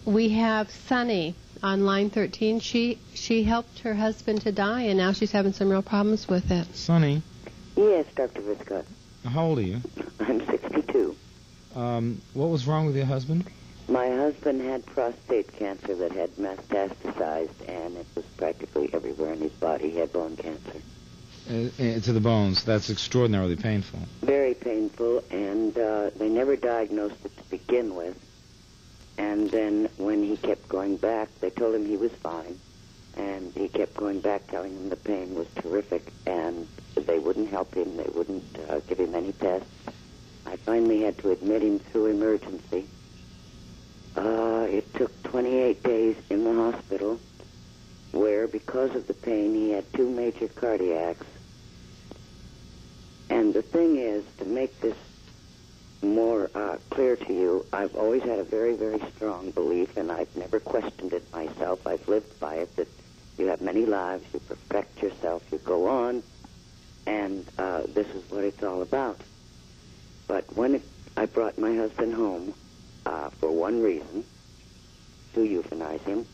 We have Sunny on line 13. She helped her husband to die, and now she's having some real problems with it. Sonny? Yes, Dr. Viscott. How old are you? I'm 62. What was wrong with your husband? My husband had prostate cancer that had metastasized, and it was practically everywhere in his body. He had bone cancer. To the bones. That's extraordinarily painful. Very painful, and they never diagnosed it to begin with. And then when he kept going back, they told him he was fine. And he kept going back, telling him the pain was terrific, and they wouldn't help him. They wouldn't give him any tests. I finally had to admit him through emergency. It took 28 days in the hospital, where, because of the pain, he had 2 major cardiacs. And the thing is, to make this more clear to you, I've always had a very, very strong belief, and I've never questioned it myself. I've lived by it, that you have many lives, you perfect yourself, you go on, and this is what it's all about. But when I brought my husband home, for one reason, to euthanize him,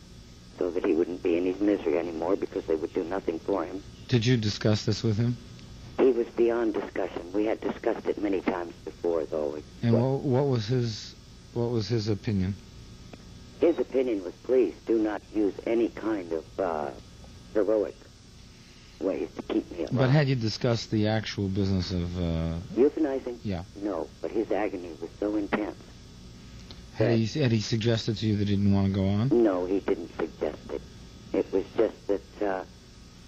so that he wouldn't be in his misery anymore, because they would do nothing for him. Did you discuss this with him? He was beyond discussion. We had discussed it many times before, though. And what was his opinion? His opinion was, please do not use any kind of heroic ways to keep me alive. But had you discussed the actual business of... Euthanizing? Yeah. No, but his agony was so intense. Had he suggested to you that he didn't want to go on? No, he didn't suggest it. It was just that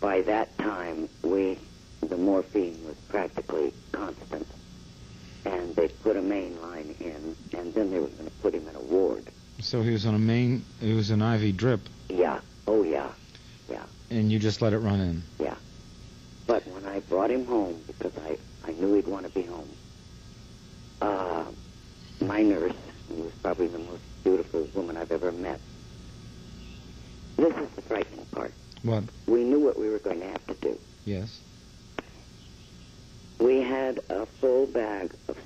by that time, the morphine was practically constant. And they put a main line in, and then they were going to put him in a ward. So he was on it was an IV drip? Yeah. Oh, yeah. Yeah. And you just let it run in? Yeah. But when I brought him home, because I knew he'd want to be home, my nurse, who was probably the most beautiful woman I've ever met, this is the frightening part. What? We knew what we were going to have to do. Yes. We had a full bag of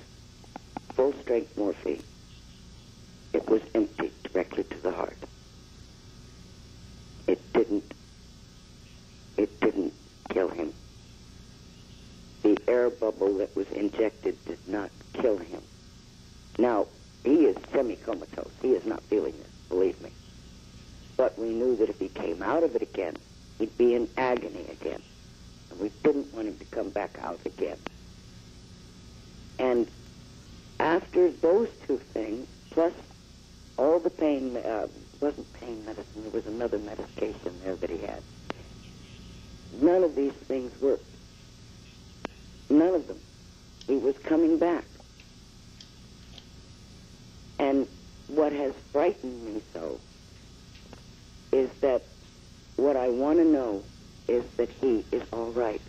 full-strength morphine. It was emptied directly to the heart. It didn't kill him. The air bubble that was injected did not kill him. Now, he is semi-comatose. He is not feeling this, believe me. But we knew that if he came out of it again, he'd be in agony again. And we didn't want him to come back out again. And after those 2 things, plus all the pain, wasn't pain medicine, there was another medication there that he had. None of these things worked. None of them. He was coming back. And what has frightened me so is that what I want to know is that he is all right.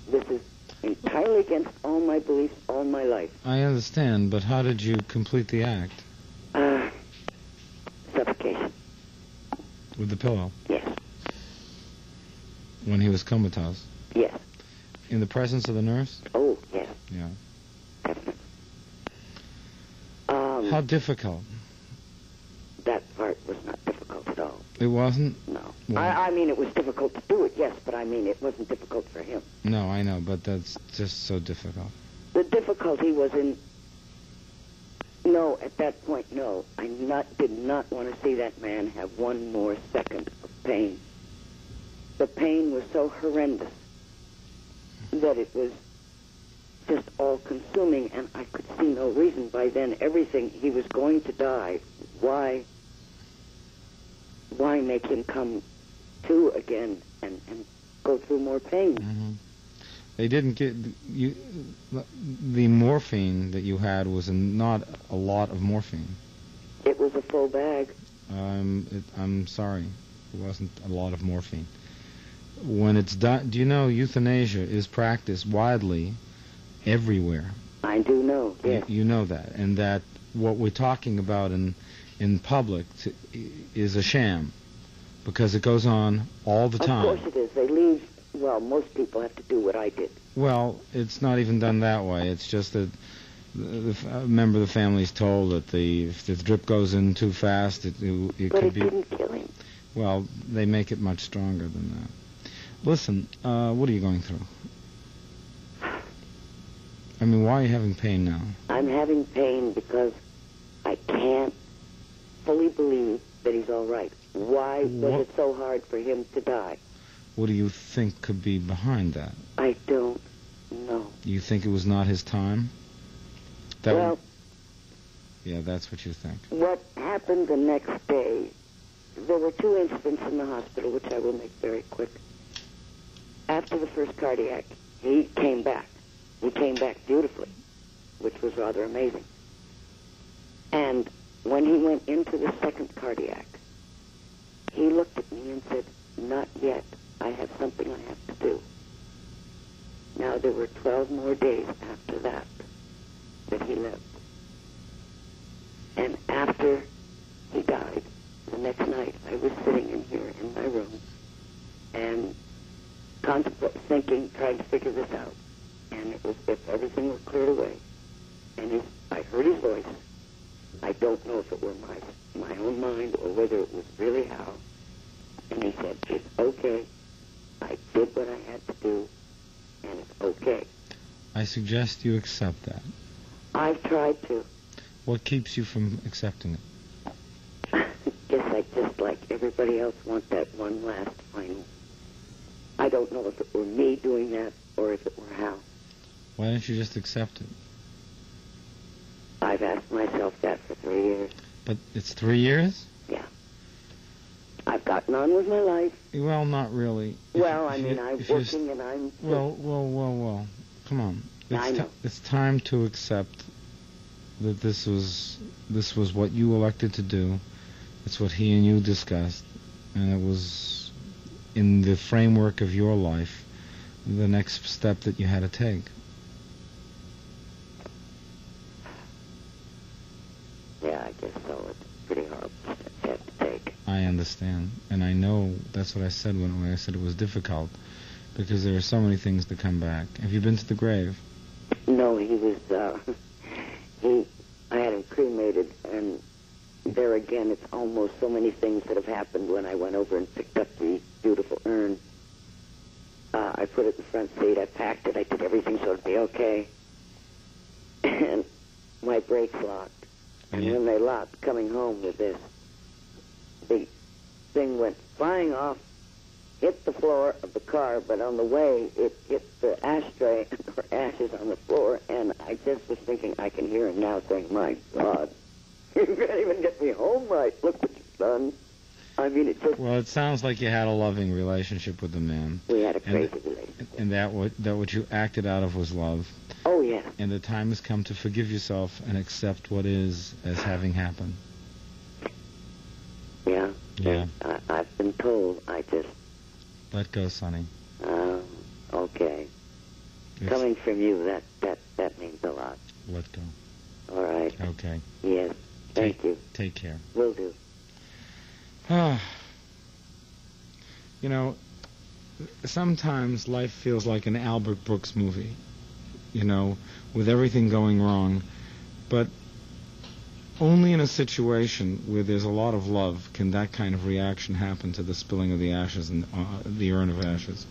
This is entirely against all my beliefs all my life. I understand, but how did you complete the act? Suffocation. With the pillow? Yes. When he was comatose? Yes. In the presence of the nurse? Oh, yes. Yeah. Definitely. How difficult? That part was not difficult at all. It wasn't? No. Well, I mean, it was difficult to do it, yes, but I mean, it wasn't difficult for him. No, I know, but that's just so difficult. The difficulty was in... No, at that point, no. I did not want to see that man have one more second of pain. The pain was so horrendous that it was just all-consuming, and I could see no reason by then. Everything, he was going to die. Why make him come to again and go through more pain? Mm-hmm. They didn't get you. The morphine that you had was not a lot of morphine. It was a full bag. I'm sorry, it wasn't a lot of morphine. When it's done, do you know euthanasia is practiced widely everywhere? I do know. Yes. You know that, and that what we're talking about in public is a sham, because it goes on all the time. Of course it is. They leave. Well, most people have to do what I did. Well, it's not even done that way. It's just that a member of the family is told that if the drip goes in too fast, it But could it be. didn't kill him. Well, they make it much stronger than that. Listen, what are you going through? I mean, why are you having pain now? I'm having pain because I can't fully believe that he's all right. Why was it so hard for him to die? What do you think could be behind that? I don't know. You think it was not his time? Well, yeah, that's what you think. what happened the next day, there were 2 incidents in the hospital, which I will make very quick. After the first cardiac, he came back. He came back beautifully, which was rather amazing. And when he went into the second cardiac, he looked at me and said, "Not yet. I have something I have to do." Now, there were 12 more days after that he lived. And after he died, the next night, I was sitting in here in my room and thinking, trying to figure this out. And it was if everything was cleared away. And I heard his voice. I don't know if it were my own mind or whether it was really Hal. And he said, "It's okay. I did what I had to do, and it's okay." I suggest you accept that. I've tried to. What keeps you from accepting it? Guess I just, like everybody else, want that one last final. I don't know if it were me doing that or if it were Hal. Why don't you just accept it? I've asked myself that for 3 years. But it's 3 years? Yeah. I've gotten on with my life. Well, not really. Well, I'm working and I'm... Well. Come on. I know. It's time to accept that this was what you elected to do. It's what he and you discussed. And it was in the framework of your life the next step that you had to take. Yeah, I guess so. It's pretty hard to take. I understand. And I know that's what I said when I said it was difficult, because there are so many things to come back. Have you been to the grave? No, he was, I had him cremated, and there again, it's almost so many things that have happened when I went over and picked up the beautiful urn. I put it in the front seat, I packed it, I did everything so it'd be okay. And my brakes locked. And when they locked, coming home with this, the thing went flying off, hit the floor of the car, but on the way, it hit the ashtray or ashes on the floor, and I just was thinking, I can hear him now saying, "My God, you can't even get me home right. Look what you've done." I mean, it just... Well, it sounds like you had a loving relationship with the man. We had a crazy relationship. And that what you acted out of was love. Oh, yeah. And the time has come to forgive yourself and accept what is as having happened. Yeah? Yeah. I've been told. I just... Let go, Sonny. Okay. Coming from you, that means a lot. Let go. All right. Okay. Yes. Thank you. Take care. Will do. You know, sometimes life feels like an Albert Brooks movie, you know, with everything going wrong. But only in a situation where there's a lot of love can that kind of reaction happen to the spilling of the ashes and the urn of ashes.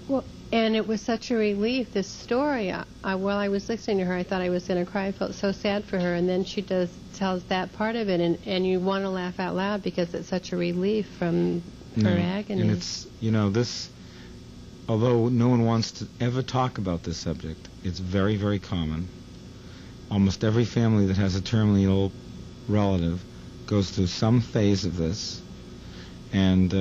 Well, and it was such a relief, this story. While I was listening to her, I thought I was going to cry. I felt so sad for her. And then she tells that part of it, and you want to laugh out loud because it's such a relief from her agony. And it's, you know, this, although no one wants to ever talk about this subject, it's very, very common. Almost every family that has a terminally ill relative goes through some phase of this. And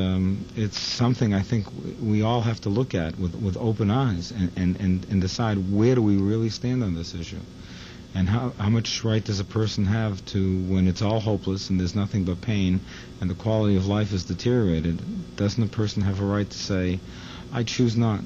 it's something I think we all have to look at with open eyes and decide where do we really stand on this issue. And how much right does a person have to, when it's all hopeless and there's nothing but pain and the quality of life is deteriorated, doesn't a person have a right to say, I choose not